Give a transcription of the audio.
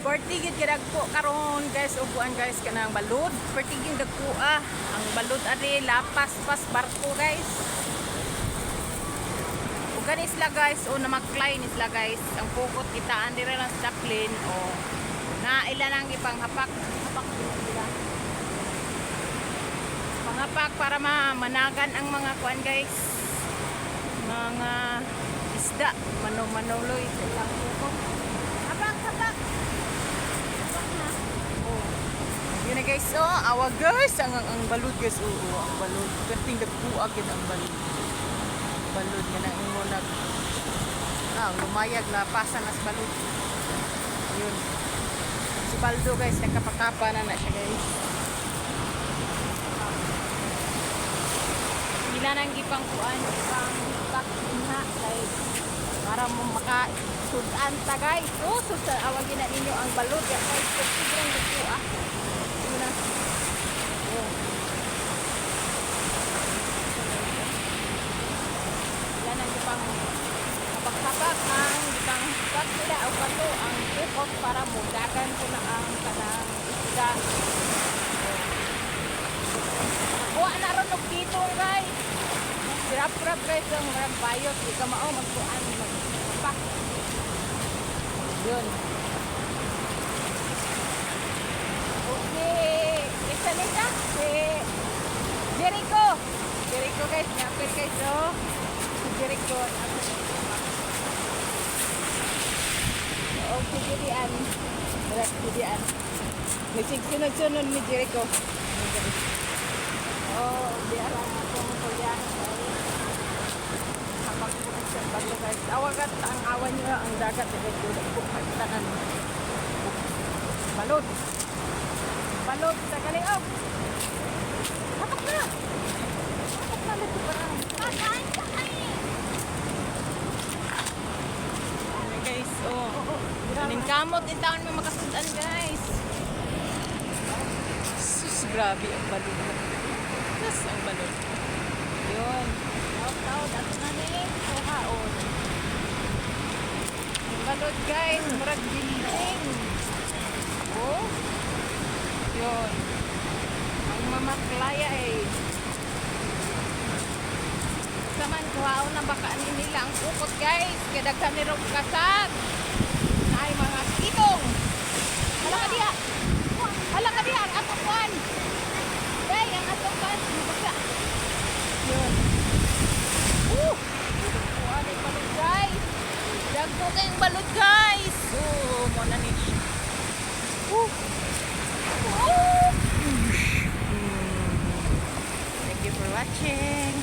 Pertigid kadagpo karon guys, upuan guys kanang balod. Pertigid dagpo ang balod ari lapas pas barko guys. Ug kani sila guys o namaklay ni sila guys. Ang pukot kitaan dira lang sa plane o na ila nang ipanghapak sila. Panghapak para managan ang mga kuan guys. Mga isda manuloy sa ilang pukot. Hapak. Yun na guys, awa guys, ang balod guys, ang balod. Perting dagpuag yun ang balod. Balod nga na ingo lumayag na pasan as balod. Yun. Si Baldo guys, nagkapakapa na siya guys. Sila nang ipang kuan, ipang inha, like, para mo makasudan ta guys. Sudan, awagin na ninyo ang balod guys. Perting dagpuag. Yan ang ipang habak-habak ang ipang habak nila o pato ang pukot para mudagan ko na ang kanang isda. Nakuha na ron og dito guys. Sirap-sirap guys ang marang bayot. Di ka mao magkuhan magpapak. Yun. Isa nila si Jericho guys, napir guys si Jericho si Judian nagsigsunod-sunod ni Jericho diara akong kuya habang sa bagyo guys awagat ang awan nyo ang dagat tanan balot sa galing hapak na lagi parang guys kaning kamot itaon may makasudan guys sus grabe ang balot ang balot yun tao dato na ni haon ang balot guys murag building yun ang mamaklaya saman kuhaon na baka nila ang ukot guys kadaghan ni rong kasag ay mga kitong hala ka diha ang atong kuan day ang atong kuan baka yun kuan ay balod guys dagko kayong balod guys mo na ni thank you for watching.